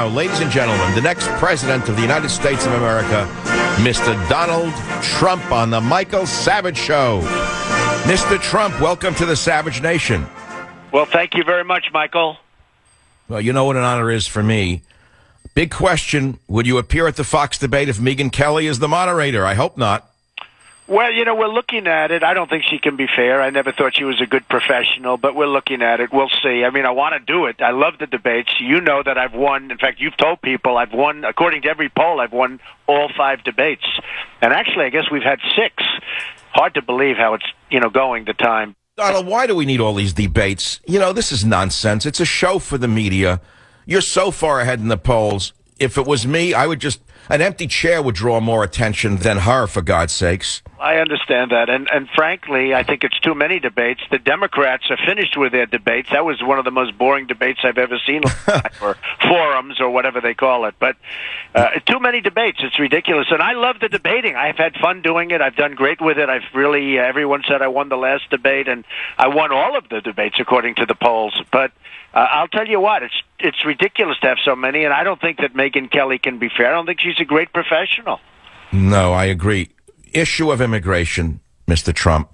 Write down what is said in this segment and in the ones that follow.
now, ladies and gentlemen, the next president of the United States of America, Mr. Donald Trump on the Michael Savage Show. Mr. Trump, welcome to the Savage Nation. Well, thank you very much, Michael. Well, you know what an honor is for me. Big question, would you appear at the Fox debate if Megyn Kelly is the moderator? I hope not. Well, we're looking at it. I don't think she can be fair. I never thought she was a good professional, but we're looking at it. We'll see. I mean, I want to do it. I love the debates. You know that I've won. In fact, you've told people I've won, according to every poll, I've won all 5 debates. And actually, I guess we've had 6. Hard to believe how it's, going the time. Donald, why do we need all these debates? This is nonsense. It's a show for the media. You're so far ahead in the polls. If it was me, an empty chair would draw more attention than her, for God's sakes. I understand that. And frankly, I think it's too many debates. The Democrats are finished with their debates. That was one of the most boring debates I've ever seen, or forums, or whatever they call it. But too many debates. It's ridiculous. And I love the debating. I've had fun doing it. I've done great with it. Everyone said I won the last debate, and I won all of the debates according to the polls. But I'll tell you what, it's ridiculous to have so many, and I don't think that Megyn Kelly can be fair. I don't think she's a great professional. No, I agree. Issue of immigration, Mr. Trump.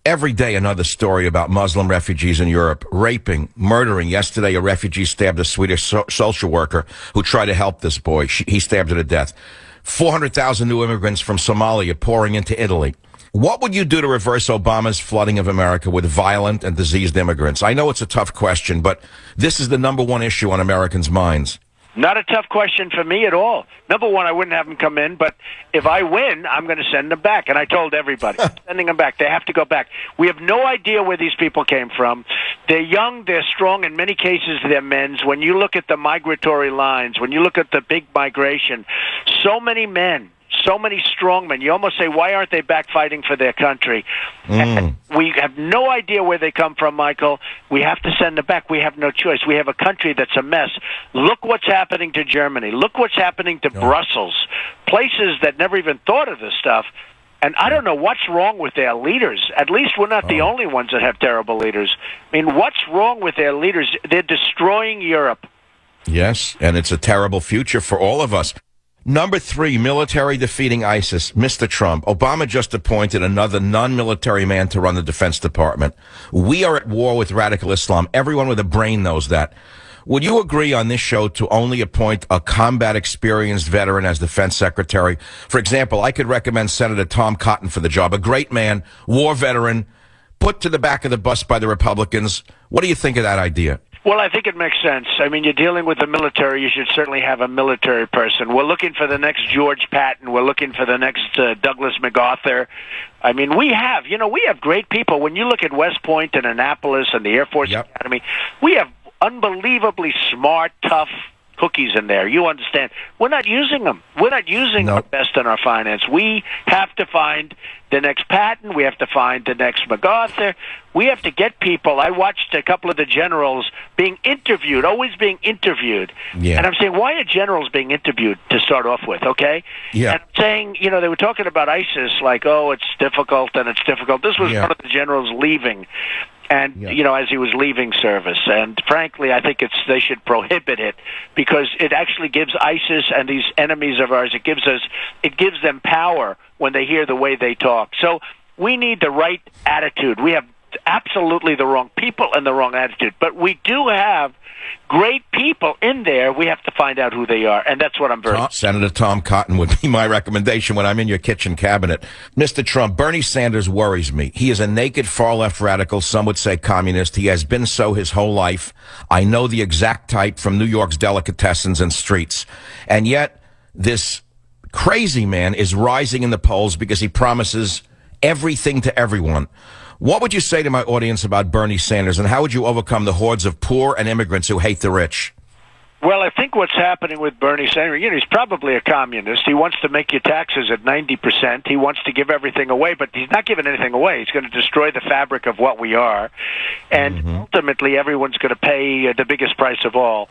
Every day another story about Muslim refugees in Europe, raping, murdering. Yesterday, a refugee stabbed a Swedish social worker who tried to help this boy. He stabbed her to death. 400,000 new immigrants from Somalia pouring into Italy. What would you do to reverse Obama's flooding of America with violent and diseased immigrants? I know it's a tough question, but this is the number one issue on Americans' minds. Not a tough question for me at all. Number one, I wouldn't have them come in, but if I win, I'm going to send them back. And I told everybody, sending them back. They have to go back. We have no idea where these people came from. They're young, they're strong. In many cases, they're men's. When you look at the migratory lines, when you look at the big migration, so many men, so many strong men. You almost say, why aren't they back fighting for their country? And we have no idea where they come from, Michael. We have to send them back. We have no choice. We have a country that's a mess. Look what's happening to Germany. Look what's happening to Brussels, places that never even thought of this stuff. And I don't know what's wrong with their leaders. At least we're not the only ones that have terrible leaders. I mean, what's wrong with their leaders? They're destroying Europe. Yes, and it's a terrible future for all of us. Number 3, military defeating ISIS. Mr. Trump, Obama just appointed another non-military man to run the Defense Department. We are at war with radical Islam. Everyone with a brain knows that. Would you agree on this show to only appoint a combat experienced veteran as defense secretary? For example, I could recommend Senator Tom Cotton for the job. A great man, war veteran, put to the back of the bus by the Republicans. What do you think of that idea? Well, I think it makes sense. I mean, you're dealing with the military. You should certainly have a military person. We're looking for the next George Patton. We're looking for the next Douglas MacArthur. I mean, we have great people. When you look at West Point and Annapolis and the Air Force Academy, we have unbelievably smart, tough cookies in there. You understand? We're not using them. We're not using our best in our finance. We have to find the next Patton. We have to find the next MacArthur. We have to get people. I watched a couple of the generals being interviewed, always being interviewed. Yeah. And I'm saying, why are generals being interviewed to start off with, okay? Yeah. And I'm saying, they were talking about ISIS like, it's difficult and it's difficult. This was one of the generals leaving. And, as he was leaving service. And frankly, I think they should prohibit it because it actually gives ISIS and these enemies of ours, it gives them power when they hear the way they talk. So we need the right attitude. We have absolutely the wrong people and the wrong attitude. But we do have great people in there. We have to find out who they are, and that's what I'm very... Senator Tom Cotton would be my recommendation when I'm in your kitchen cabinet. Mr. Trump, Bernie Sanders worries me. He is a naked far-left radical, some would say communist. He has been so his whole life. I know the exact type from New York's delicatessens and streets. And yet, this crazy man is rising in the polls because he promises everything to everyone. What would you say to my audience about Bernie Sanders, and how would you overcome the hordes of poor and immigrants who hate the rich? Well, I think what's happening with Bernie Sanders, he's probably a communist. He wants to make your taxes at 90%. He wants to give everything away, but he's not giving anything away. He's going to destroy the fabric of what we are, and ultimately everyone's going to pay the biggest price of all.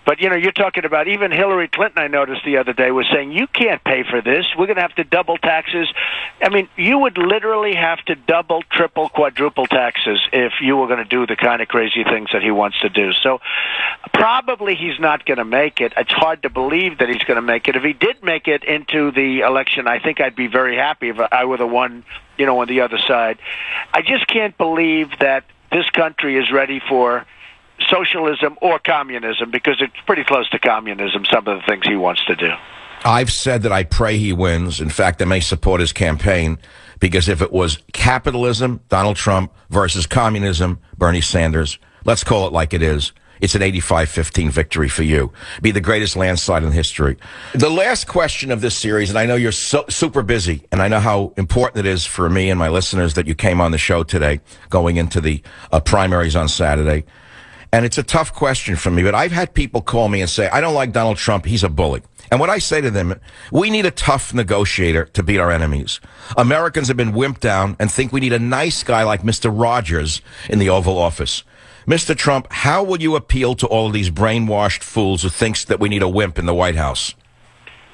But, you're talking about even Hillary Clinton, I noticed the other day, was saying, you can't pay for this. We're going to have to double taxes. I mean, you would literally have to double, triple, quadruple taxes if you were going to do the kind of crazy things that he wants to do. So probably he's not going to make it. It's hard to believe that he's going to make it. If he did make it into the election, I think I'd be very happy if I were the one, on the other side. I just can't believe that this country is ready for socialism or communism, because it's pretty close to communism, some of the things he wants to do. I've said that I pray he wins. In fact, I may support his campaign, because if it was capitalism, Donald Trump, versus communism, Bernie Sanders, let's call it like it is, it's an 85-15 victory for you. Be the greatest landslide in history. The last question of this series, and I know you're super busy, and I know how important it is for me and my listeners that you came on the show today, going into the primaries on Saturday. And it's a tough question for me, but I've had people call me and say, I don't like Donald Trump, he's a bully. And what I say to them, we need a tough negotiator to beat our enemies. Americans have been wimped down and think we need a nice guy like Mr. Rogers in the Oval Office. Mr. Trump, how will you appeal to all of these brainwashed fools who thinks that we need a wimp in the White House?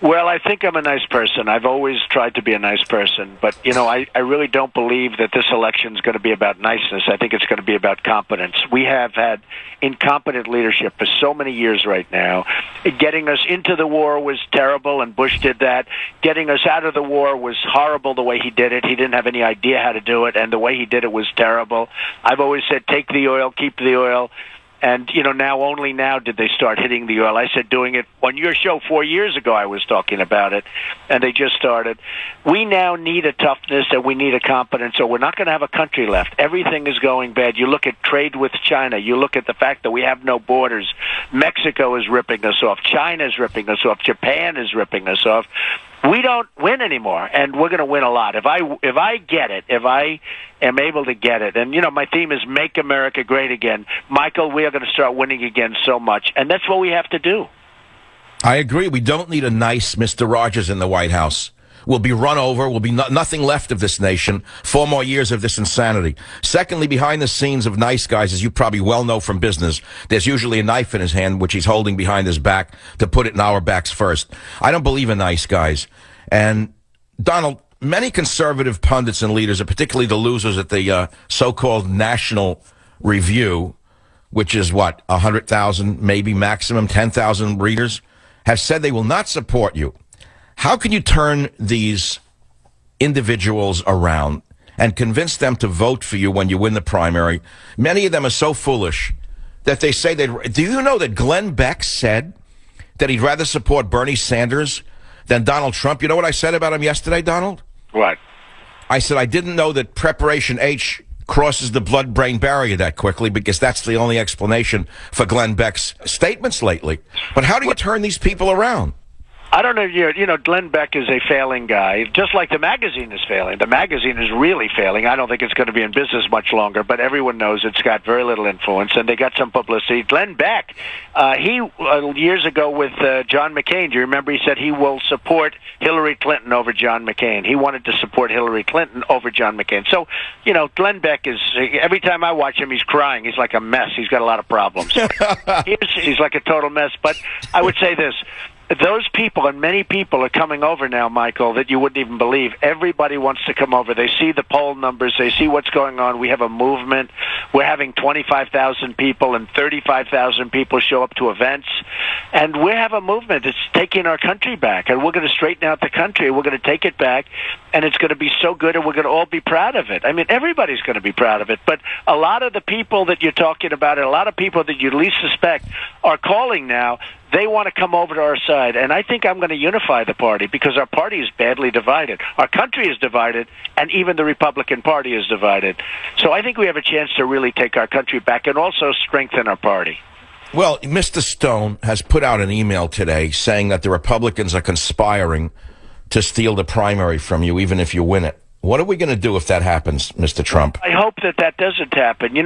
Well, I think I'm a nice person. I've always tried to be a nice person. But, I really don't believe that this election is going to be about niceness. I think it's going to be about competence. We have had incompetent leadership for so many years right now. Getting us into the war was terrible, and Bush did that. Getting us out of the war was horrible the way he did it. He didn't have any idea how to do it, and the way he did it was terrible. I've always said, take the oil, keep the oil. And, only now did they start hitting the oil. I said doing it on your show 4 years ago, I was talking about it, and they just started. We now need a toughness and we need a competence, or we're not going to have a country left. Everything is going bad. You look at trade with China. You look at the fact that we have no borders. Mexico is ripping us off. China is ripping us off. Japan is ripping us off. We don't win anymore, and we're going to win a lot. If I get it, if I am able to get it, and, my theme is Make America Great Again. Michael, we are going to start winning again so much, and that's what we have to do. I agree. We don't need a nice Mr. Rogers in the White House. We'll be run over. We'll be nothing left of this nation. 4 more years of this insanity. Secondly, behind the scenes of nice guys, as you probably well know from business, there's usually a knife in his hand, which he's holding behind his back to put it in our backs first. I don't believe in nice guys. And, Donald, many conservative pundits and leaders, and particularly the losers at the so-called National Review, which is, 100,000, maybe maximum 10,000 readers, have said they will not support you. How can you turn these individuals around and convince them to vote for you when you win the primary? Many of them are so foolish that they say they'd... Do you know that Glenn Beck said that he'd rather support Bernie Sanders than Donald Trump? You know what I said about him yesterday, Donald? What? I said I didn't know that Preparation H crosses the blood-brain barrier that quickly, because that's the only explanation for Glenn Beck's statements lately. But how do you turn these people around? I don't know. Glenn Beck is a failing guy, just like the magazine is failing. The magazine is really failing. I don't think it's going to be in business much longer, but everyone knows it's got very little influence, and they got some publicity. Glenn Beck, he years ago with John McCain, do you remember he said he will support Hillary Clinton over John McCain? He wanted to support Hillary Clinton over John McCain. So, Glenn Beck is, every time I watch him, he's crying. He's like a mess. He's got a lot of problems. He's like a total mess. But I would say this. Those people, and many people are coming over now, Michael, that you wouldn't even believe. Everybody wants to come over. They see the poll numbers. They see what's going on. We have a movement. We're having 25,000 people and 35,000 people show up to events. And we have a movement. It's taking our country back. And we're going to straighten out the country. We're going to take it back. And it's going to be so good, and we're going to all be proud of it. I mean, everybody's going to be proud of it. But a lot of the people that you're talking about, and a lot of people that you least suspect, are calling now. They want to come over to our side, and I think I'm going to unify the party, because our party is badly divided. Our country is divided, and even the Republican Party is divided. So I think we have a chance to really take our country back and also strengthen our party. Well, Mr. Stone has put out an email today saying that the Republicans are conspiring to steal the primary from you, even if you win it. What are we going to do if that happens, Mr. Trump? I hope that doesn't happen.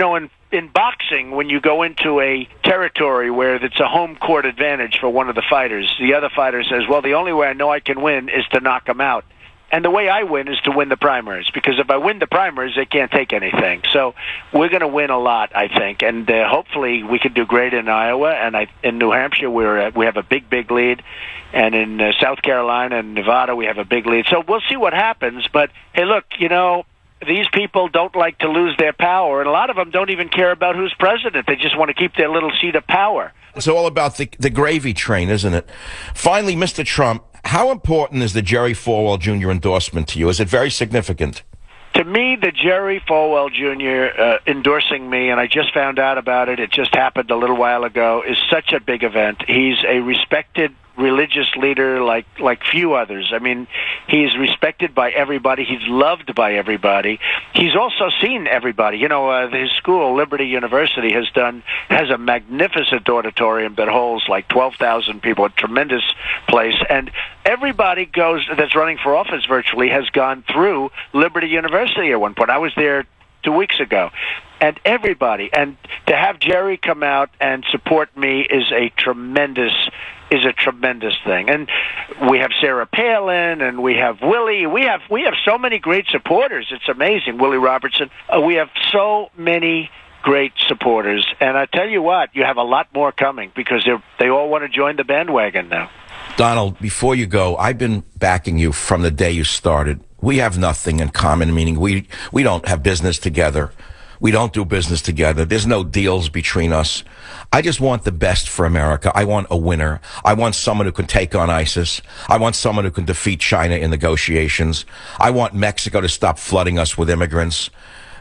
In boxing, when you go into a territory where it's a home court advantage for one of the fighters, the other fighter says, well, the only way I know I can win is to knock him out. And the way I win is to win the primaries, because if I win the primaries, they can't take anything. So we're going to win a lot, I think, and hopefully we can do great in Iowa. And in New Hampshire, we have a big lead, and in South Carolina and Nevada, we have a big lead. So we'll see what happens. But hey, look, these people don't like to lose their power, and a lot of them don't even care about who's president. They just want to keep their little seat of power. It's all about the gravy train, isn't it? Finally, Mr. Trump, how important is the Jerry Falwell Jr. endorsement to you? Is it very significant? To me, the Jerry Falwell Jr. Endorsing me, and I just found out about it, it just happened a little while ago, is such a big event. He's a respected religious leader like few others. I mean, he's respected by everybody. He's loved by everybody. He's also seen everybody. His school, Liberty University, has a magnificent auditorium that holds like 12,000 people, a tremendous place. And everybody that's running for office virtually has gone through Liberty University at one point. I was there 2 weeks ago. And everybody, and to have Jerry come out and support me is a tremendous thing. And we have Sarah Palin, and we have Willie. We have so many great supporters. It's amazing. Willie Robertson. We have so many great supporters. And I tell you what, you have a lot more coming, because they all want to join the bandwagon now. Donald, before you go, I've been backing you from the day you started. We have nothing in common, meaning we don't have business together. We don't do business together. There's no deals between us. I just want the best for America. I want a winner. I want someone who can take on ISIS. I want someone who can defeat China in negotiations. I want Mexico to stop flooding us with immigrants.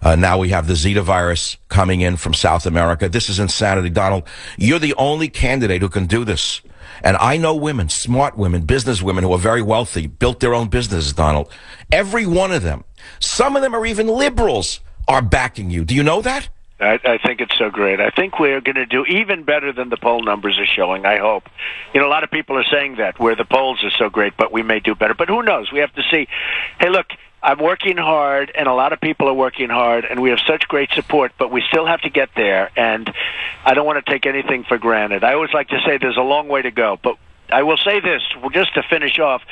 Now we have the Zeta virus coming in from South America. This is insanity. Donald, you're the only candidate who can do this. And I know women, smart women, business women who are very wealthy, built their own businesses, Donald. Every one of them, some of them are even liberals, are backing you. Do you know that? I think it's so great. I think we're going to do even better than the poll numbers are showing, I hope. A lot of people are saying that, where the polls are so great, but we may do better. But who knows? We have to see. Hey, look, I'm working hard, and a lot of people are working hard, and we have such great support, but we still have to get there, and I don't want to take anything for granted. I always like to say there's a long way to go, but I will say this, just to finish off.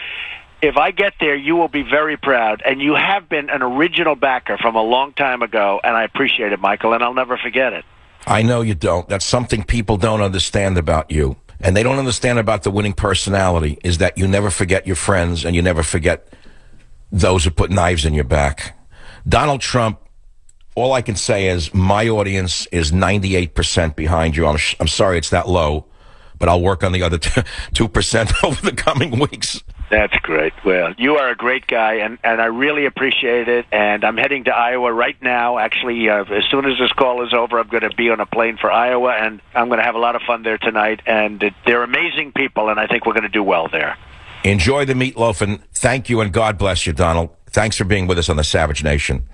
If I get there, you will be very proud, and you have been an original backer from a long time ago, and I appreciate it, Michael, and I'll never forget it. I know you don't. That's something people don't understand about you, and they don't understand about the winning personality, is that you never forget your friends, and you never forget those who put knives in your back. Donald Trump, all I can say is my audience is 98% behind you. I'm sorry it's that low, but I'll work on the other 2% over the coming weeks. That's great. Well, you are a great guy, and I really appreciate it. And I'm heading to Iowa right now. Actually, as soon as this call is over, I'm going to be on a plane for Iowa, and I'm going to have a lot of fun there tonight. And they're amazing people, and I think we're going to do well there. Enjoy the meatloaf, and thank you, and God bless you, Donald. Thanks for being with us on the Savage Nation.